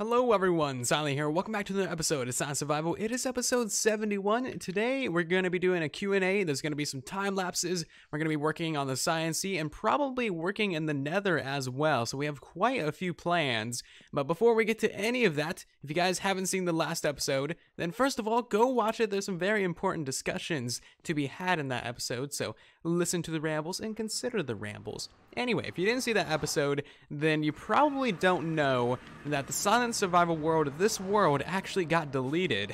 Hello everyone, Silent here. Welcome back to another episode of Silent Survival. It is episode 71. Today we're going to be doing a Q&A. There's going to be some time lapses. We're going to be working on the Science-y and probably working in the Nether as well. So we have quite a few plans. But before we get to any of that, if you guys haven't seen the last episode, then first of all, go watch it. There's some very important discussions to be had in that episode. So listen to the rambles and consider the rambles. Anyway, if you didn't see that episode, then you probably don't know that the Silent Survival world of this world actually got deleted.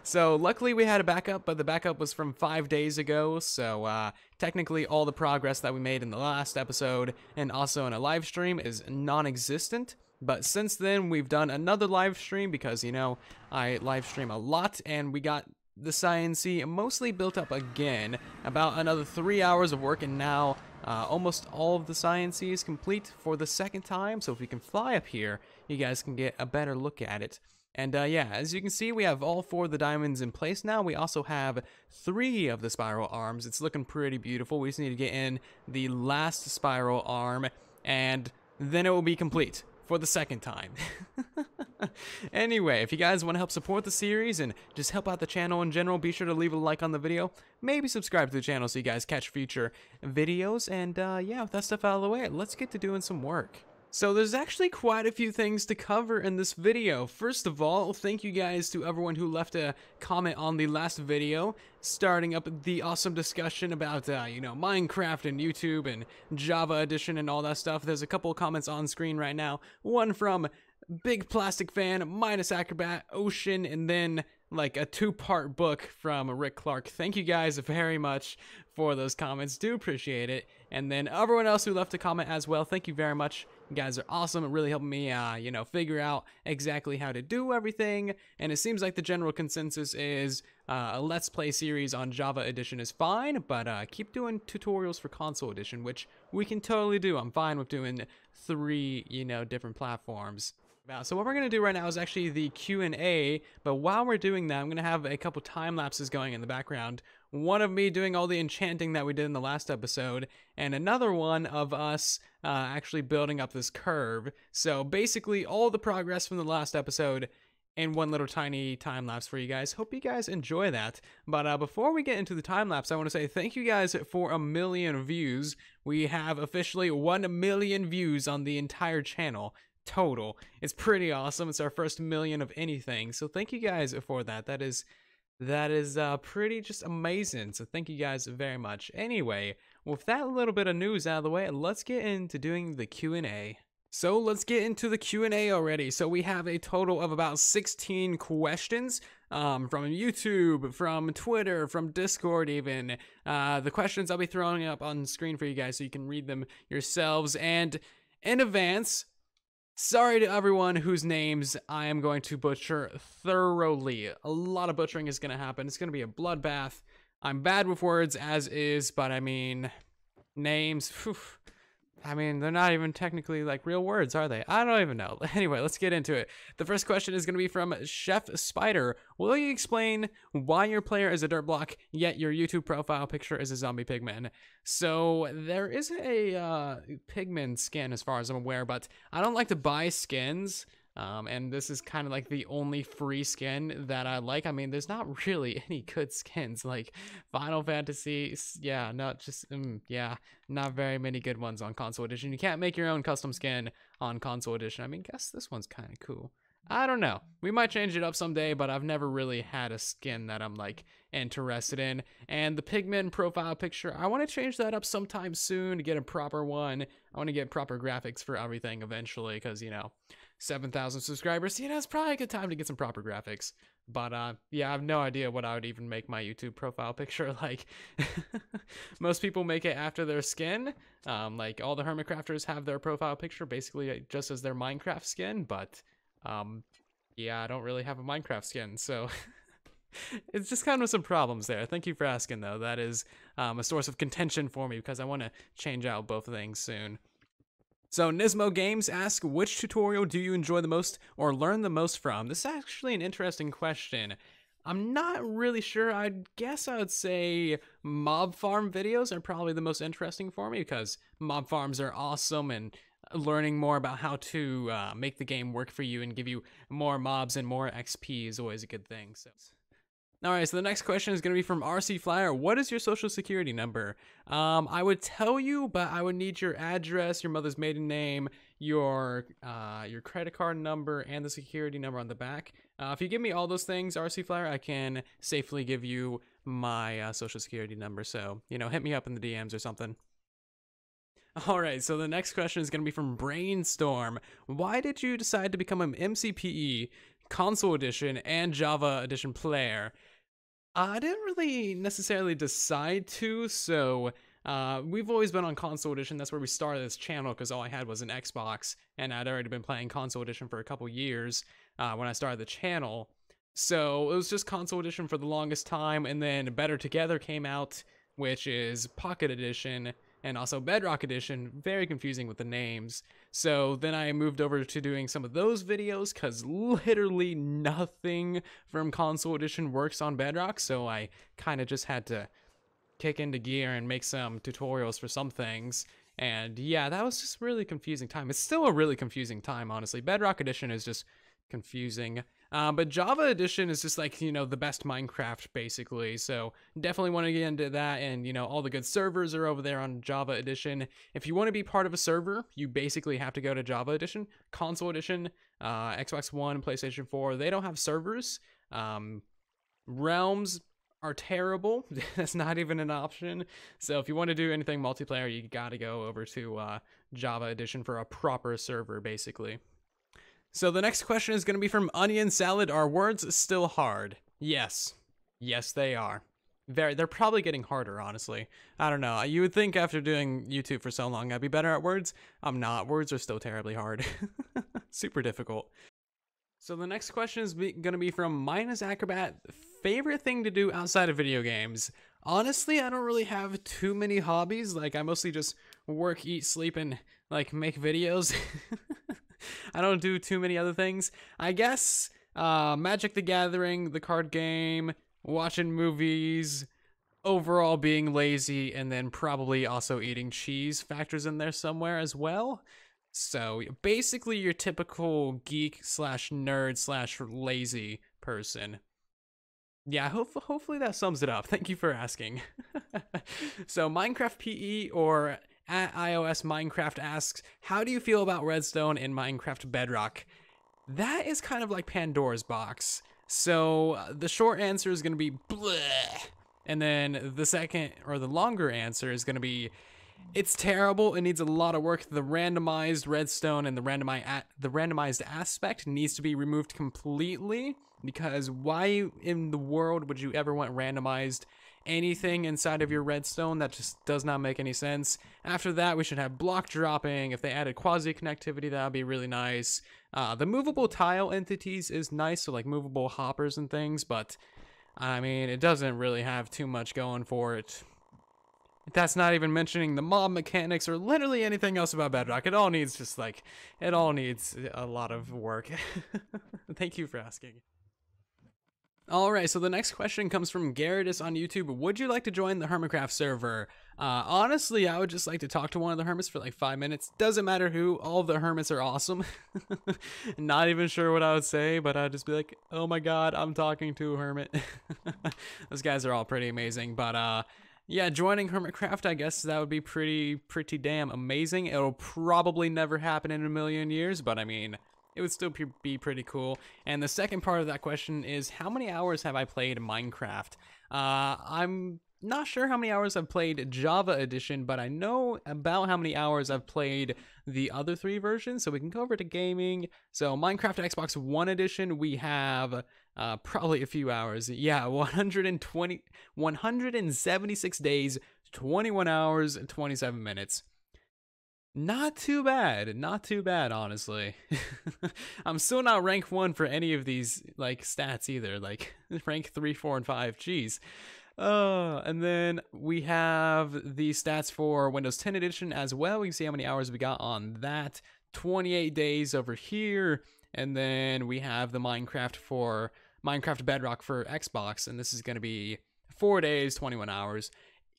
So luckily we had a backup, but the backup was from 5 days ago, so technically all the progress that we made in the last episode and also in a live stream is non-existent. But since then we've done another live stream because, you know, I live stream a lot and we got the Science-y mostly built up again. About another 3 hours of work, and now almost all of the Science-y is complete for the second time. So if we can fly up here, you guys can get a better look at it. And yeah, as you can see, we have all 4 of the diamonds in place now. We also have 3 of the spiral arms. It's looking pretty beautiful. We just need to get in the last spiral arm, and then it will be complete for the second time. Anyway, if you guys want to help support the series and just help out the channel in general, be sure to leave a like on the video. Maybe subscribe to the channel so you guys catch future videos. And yeah, with that stuff out of the way, let's get to doing some work. So there's actually quite a few things to cover in this video. First of all, thank you guys to everyone who left a comment on the last video, starting up the awesome discussion about, you know, Minecraft and YouTube and Java Edition and all that stuff. There's a couple of comments on screen right now. One from Big Plastic Fan, Minus Acrobat, Ocean, and then like a 2-part book from Rick Clark. Thank you guys very much for those comments. Do appreciate it. And then everyone else who left a comment as well, thank you very much. You guys are awesome. It really helped me, you know, figure out exactly how to do everything. And it seems like the general consensus is a Let's Play series on Java Edition is fine, but keep doing tutorials for Console Edition, which we can totally do. I'm fine with doing 3, you know, different platforms. So what we're going to do right now is actually the Q&A, but while we're doing that, I'm going to have a couple time lapses going in the background. One of me doing all the enchanting that we did in the last episode, and another one of us actually building up this curve. So basically all the progress from the last episode in one little tiny time lapse for you guys. Hope you guys enjoy that. But before we get into the time lapse, I want to say thank you guys for 1 million views. We have officially 1 million views on the entire channel. Total. It's pretty awesome. It's our first million of anything, so thank you guys for that. That is pretty just amazing, so thank you guys very much. Anyway, with that little bit of news out of the way, let's get into doing the Q&A. So let's get into the Q&A already. So we have a total of about 16 questions from YouTube, from Twitter, from Discord even. The questions I'll be throwing up on screen for you guys so you can read them yourselves. And in advance, sorry to everyone whose names I am going to butcher thoroughly. A lot of butchering is going to happen. It's going to be a bloodbath. I'm bad with words as is, but I mean, names, whew, I mean, they're not even technically like real words, are they? I don't even know. Anyway, let's get into it. The first question is going to be from Chef Spider. Will you explain why your player is a dirt block, yet your YouTube profile picture is a zombie pigman? So there is a pigman skin as far as I'm aware, but I don't like to buy skins. And this is kind of like the only free skin that I like. I mean, there's not really any good skins like Final Fantasy. Yeah, not very many good ones on Console Edition. You can't make your own custom skin on Console Edition. I mean, guess this one's kind of cool. I don't know. We might change it up someday, but I've never really had a skin that I'm like interested in. And the pigman profile picture, I want to change that up sometime soon to get a proper one. I want to get proper graphics for everything eventually because, you know, 7,000 subscribers, you know, it's probably a good time to get some proper graphics. But yeah, I have no idea what I would even make my YouTube profile picture like. Most people make it after their skin. Like all the Hermitcrafters have their profile picture basically just as their Minecraft skin, but yeah, I don't really have a Minecraft skin, so it's just kind of some problems there. Thank you for asking though. That is a source of contention for me because I want to change out both things soon. So Nismo Games asks, which tutorial do you enjoy the most or learn the most from? This is actually an interesting question. I'm not really sure. I guess I would say mob farm videos are probably the most interesting for me because mob farms are awesome and learning more about how to make the game work for you and give you more mobs and more XP is always a good thing. So. All right, so the next question is going to be from RC Flyer. What is your social security number? I would tell you, but I would need your address, your mother's maiden name, your credit card number, and the security number on the back. If you give me all those things, RC Flyer, I can safely give you my social security number. So, hit me up in the DMs or something. All right, so the next question is going to be from Brainstorm. Why did you decide to become an MCPE, Console Edition, and Java Edition player? I didn't really necessarily decide to, so we've always been on Console Edition. That's where we started this channel because all I had was an Xbox, and I'd already been playing Console Edition for a couple years when I started the channel. So it was just Console Edition for the longest time, and then Better Together came out, which is Pocket Edition, and also Bedrock Edition. Very confusing with the names. So then I moved over to doing some of those videos because literally nothing from Console Edition works on Bedrock, so I kind of just had to kick into gear and make some tutorials for some things. And yeah, that was just really confusing time. It's still a really confusing time, honestly. Bedrock Edition is just confusing. But Java Edition is just like, the best Minecraft, basically. So definitely want to get into that. And, all the good servers are over there on Java Edition. If you want to be part of a server, you basically have to go to Java Edition. Console Edition, Xbox One, PlayStation 4, they don't have servers. Realms are terrible. That's not even an option. So if you want to do anything multiplayer, you got to go over to Java Edition for a proper server, basically. So the next question is going to be from Onion Salad. Are words still hard? Yes. Yes, they are. They're probably getting harder, honestly. I don't know. You would think after doing YouTube for so long, I'd be better at words. I'm not. Words are still terribly hard. Super difficult. So the next question is going to be from Minus Acrobat. Favorite thing to do outside of video games? Honestly, I don't really have too many hobbies. Like, I mostly just work, eat, sleep, and, make videos. I don't do too many other things. I guess Magic the Gathering, the card game, watching movies, overall being lazy, and then probably also eating cheese factors in there somewhere as well. So basically your typical geek slash nerd slash lazy person. Yeah, hopefully that sums it up. Thank you for asking. So Minecraft PE or at iOS Minecraft asks, how do you feel about redstone in Minecraft Bedrock? That is kind of like Pandora's box. So the short answer is going to be bleh. And then the second or the longer answer is going to be, it's terrible. It needs a lot of work. The randomized redstone and the randomized aspect needs to be removed completely, because why in the world would you ever want randomized anything inside of your redstone? That just does not make any sense. After that, we should have block dropping. If they added quasi connectivity, that would be really nice. The movable tile entities is nice, so like movable hoppers and things, but I mean, it doesn't really have too much going for it. That's not even mentioning the mob mechanics or literally anything else about Bedrock. It all needs it all needs a lot of work. Thank you for asking. Alright, so the next question comes from Garretus on YouTube. Would you like to join the Hermitcraft server? Honestly, I would just like to talk to one of the hermits for like 5 minutes. Doesn't matter who, all of the hermits are awesome. Not even sure what I would say, but I'd just be like, oh my god, I'm talking to a hermit. Those guys are all pretty amazing, but yeah, joining Hermitcraft, I guess that would be pretty damn amazing. It'll probably never happen in a million years, but I mean, it would still be pretty cool. And the second part of that question is, how many hours have I played Minecraft? I'm not sure how many hours I've played Java Edition, but I know about how many hours I've played the other 3 versions, so we can go over to gaming. So Minecraft Xbox One Edition, we have probably a few hours. Yeah, 176 days, 21 hours, and 27 minutes. Not too bad, honestly. I'm still not rank 1 for any of these, stats either, rank 3, 4, and 5, jeez. And then we have the stats for Windows 10 Edition as well. We can see how many hours we got on that. 28 days over here, and then we have the Minecraft Bedrock for Xbox, and this is going to be 4 days, 21 hours.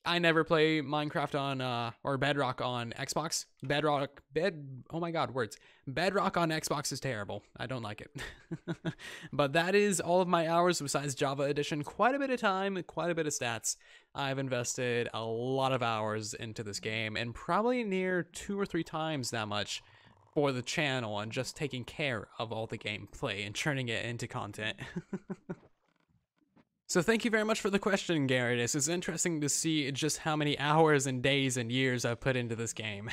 I never play Minecraft on or Bedrock on Xbox. Oh my god, words. Bedrock on Xbox is terrible. I don't like it. But that is all of my hours besides Java Edition. Quite a bit of time, quite a bit of stats. I've invested a lot of hours into this game, and probably near 2 or 3 times that much for the channel, and just taking care of all the gameplay and turning it into content. So thank you very much for the question, Garrett. It's interesting to see just how many hours and days and years I've put into this game.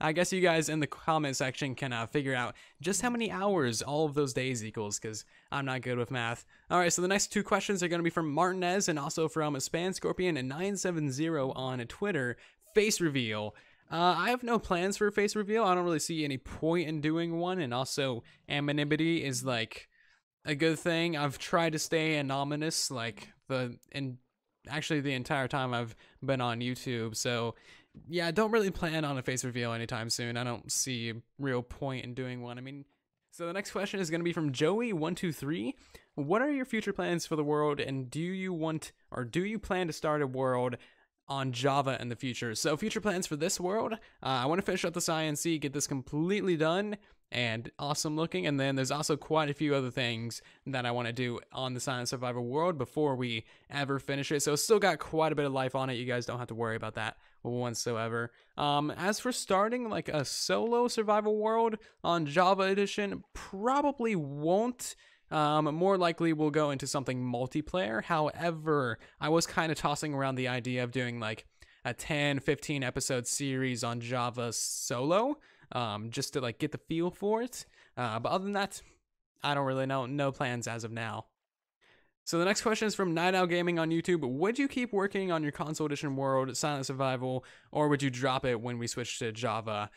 I guess you guys in the comment section can figure out just how many hours all of those days equals, because I'm not good with math. Alright, so the next 2 questions are going to be from Martinez and also from SpanScorpion970 on Twitter. Face reveal. I have no plans for a face reveal. I don't really see any point in doing one, and also anonymity is like a good thing. I've tried to stay anonymous actually the entire time I've been on YouTube, so yeah, I don't really plan on a face reveal anytime soon. I don't see a real point in doing one. I mean, so the next question is going to be from Joey123. What are your future plans for the world, and do you plan to start a world on Java in the future? So future plans for this world, I want to finish up the science, get this completely done and awesome looking, and then there's also quite a few other things that I want to do on the Silent Survivor world before we ever finish it. So it's still got quite a bit of life on it. You guys don't have to worry about that whatsoever. As for starting like a solo survival world on Java Edition, probably won't. More likely we'll go into something multiplayer. However, I was kind of tossing around the idea of doing like a 10-15 episode series on Java solo, just to like get the feel for it. But other than that, I don't really know. No plans as of now. So the next question is from Night Owl Gaming on YouTube. Would you keep working on your console edition world, Silent Survival, or would you drop it when we switch to Java?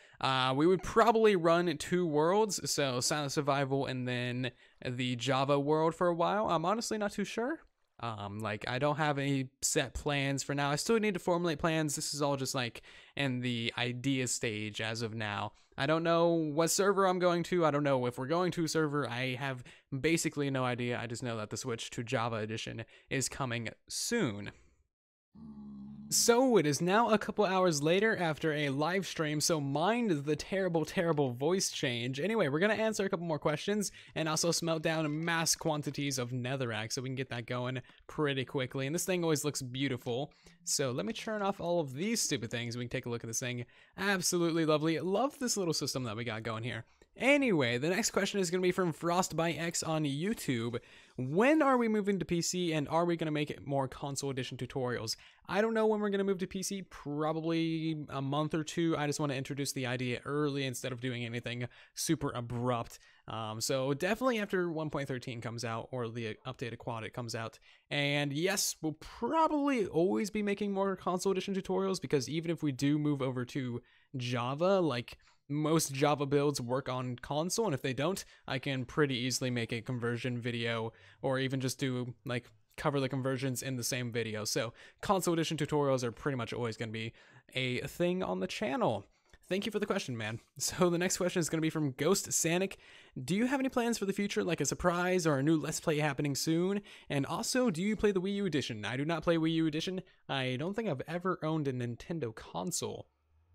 We would probably run 2 worlds, so Silent Survival and then the Java world for a while. I'm honestly not too sure. I don't have any set plans for now. I still need to formulate plans. This is all just like in the idea stage as of now. I don't know what server I'm going to. I don't know if we're going to a server. I have basically no idea. I just know that the switch to Java Edition is coming soon. So it is now a couple hours later after a live stream, so mind the terrible voice change. Anyway, we're going to answer a couple more questions and also smelt down mass quantities of netherrack so we can get that going pretty quickly. And this thing always looks beautiful. So let me turn off all of these stupid things. We can take a look at this thing. Absolutely lovely. Love this little system that we got going here. Anyway, the next question is going to be from FrostbyX on YouTube. When are we moving to PC, and are we going to make more console edition tutorials? I don't know when we're going to move to PC, probably a month or 2. I just want to introduce the idea early instead of doing anything super abrupt. So definitely after 1.13 comes out, or the updated quad comes out. And yes, we'll probably always be making more console edition tutorials, because even if we do move over to Java, like most Java builds work on console, and if they don't, I can pretty easily make a conversion video, or even just do like cover the conversions in the same video. So console edition tutorials are pretty much always going to be a thing on the channel. Thank you for the question, man. So the next question is going to be from Ghost Sanic. Do you have any plans for the future, like a surprise or a new Let's Play happening soon? And also, do you play the Wii U edition? I do not play Wii U edition. I don't think I've ever owned a Nintendo console.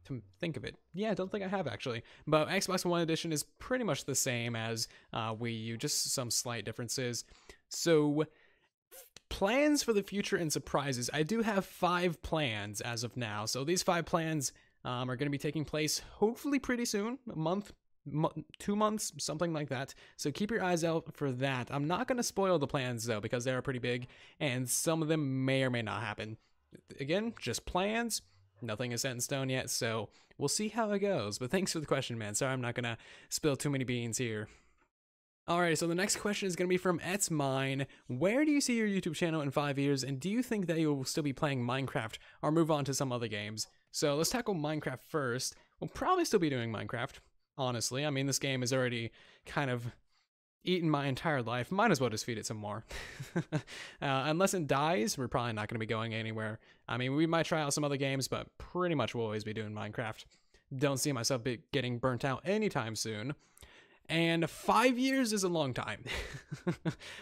To think of it. Yeah, I don't think I have actually. But Xbox One edition is pretty much the same as Wii U, just some slight differences. So plans for the future and surprises. I do have 5 plans as of now. So these 5 plans are going to be taking place hopefully pretty soon, a month, 2 months, something like that. So keep your eyes out for that. I'm not going to spoil the plans though, because they are pretty big, and some of them may or may not happen. Again, just plans. Nothing is set in stone yet, so we'll see how it goes. But thanks for the question, man. Sorry I'm not going to spill too many beans here. Alright, so the next question is going to be from It's Mine. Where do you see your YouTube channel in 5 years, and do you think that you'll still be playing Minecraft or move on to some other games? So let's tackle Minecraft first. We'll probably still be doing Minecraft, honestly. I mean, this game is already kind of eaten my entire life. Might as well just feed it some more. Unless it dies, we're probably not going to be going anywhere. I mean, we might try out some other games, but pretty much we'll always be doing Minecraft. Don't see myself getting burnt out anytime soon. And 5 years is a long time.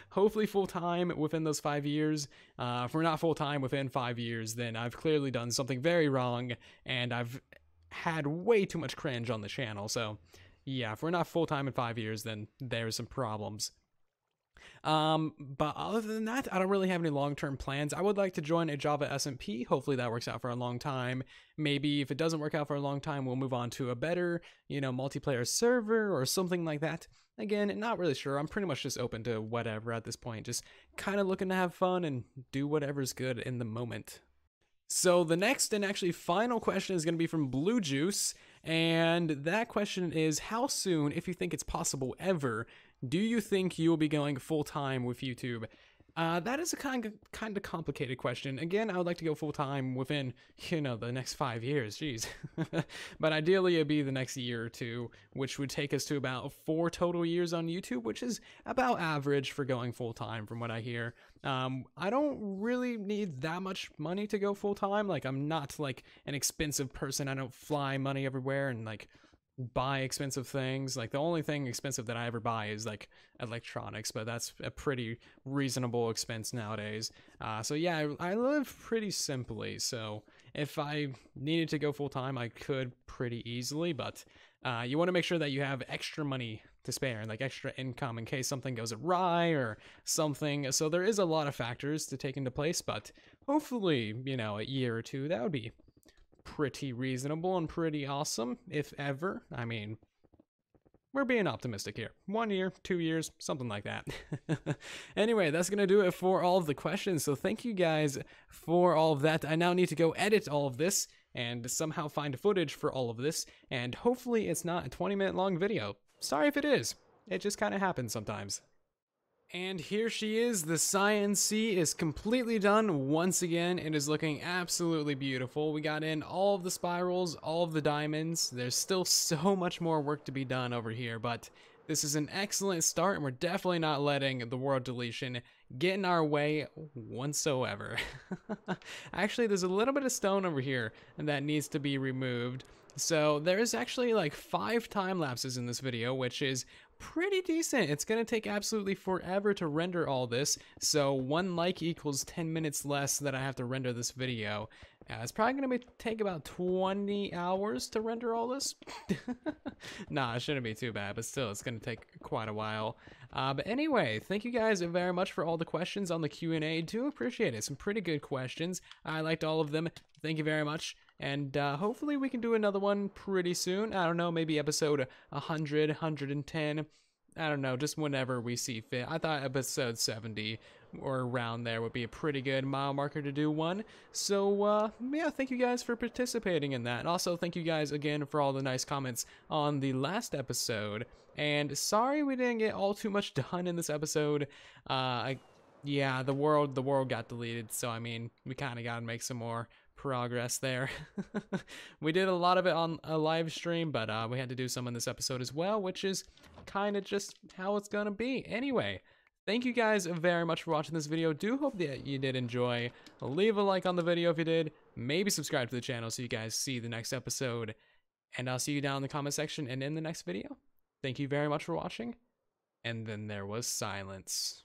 Hopefully full time within those 5 years. If we're not full time within 5 years, then I've clearly done something very wrong, and I've had way too much cringe on the channel. So yeah, if we're not full time in 5 years, then there's some problems. But other than that, I don't really have any long-term plans. I would like to join a Java SMP. Hopefully that works out for a long time. Maybe if it doesn't work out for a long time, we'll move on to a better, multiplayer server or something like that. Again, not really sure. I'm pretty much just open to whatever at this point. Just kind of looking to have fun and do whatever's good in the moment. So the next and actually final question is going to be from Blue Juice, and that question is, how soon, if you think it's possible ever, do you think you will be going full-time with YouTube? That is a kind of complicated question. Again, I would like to go full-time within, the next 5 years, jeez. But ideally, it'd be the next year or two, which would take us to about 4 total years on YouTube, which is about average for going full-time from what I hear. I don't really need that much money to go full-time. Like, I'm not, like, an expensive person. I don't fly money everywhere and, like, buy expensive things. Like, the only thing expensive that I ever buy is like electronics, but that's a pretty reasonable expense nowadays. So yeah, I live pretty simply, so if I needed to go full-time, I could pretty easily, but you want to make sure that you have extra money to spare, like extra income in case something goes awry or something. So there is a lot of factors to take into place, but hopefully, a year or two, that would be pretty reasonable and pretty awesome, if ever. I mean, we're being optimistic here. 1 year, 2 years, something like that. Anyway, that's gonna do it for all of the questions, so thank you guys for all of that. I now need to go edit all of this and somehow find footage for all of this, and hopefully it's not a 20-minute long video. Sorry if it is. It just kind of happens sometimes. And here she is. The Science is completely done once again. It is looking absolutely beautiful. We got in all of the spirals, all of the diamonds. There's still so much more work to be done over here, but this is an excellent start, and we're definitely not letting the world deletion get in our way whatsoever. Actually, there's a little bit of stone over here that needs to be removed. So there's actually like 5 time lapses in this video, which is pretty decent. It's gonna take absolutely forever to render all this, so 1 like equals 10 minutes less that I have to render this video. It's probably gonna take about 20 hours to render all this. Nah, it shouldn't be too bad, but still, it's gonna take quite a while. But anyway, thank you guys very much for all the questions on the Q&A. Do appreciate it. Some pretty good questions. I liked all of them. Thank you very much. And hopefully we can do another one pretty soon. I don't know, maybe episode 100, 110. I don't know, just whenever we see fit. I thought episode 70 or around there would be a pretty good mile marker to do one. So, yeah, thank you guys for participating in that. And also, thank you guys again for all the nice comments on the last episode. And sorry we didn't get all too much done in this episode. Yeah, the world got deleted, so I mean, we kind of got to make some more progress there. We did a lot of it on a live stream, but we had to do some in this episode as well, which is kind of just how it's gonna be. Anyway, thank you guys very much for watching this video. Do hope that you did enjoy. Leave a like on the video if you did. Maybe subscribe to the channel so you guys see the next episode. And I'll see you down in the comment section and in the next video. Thank you very much for watching. And then there was silence.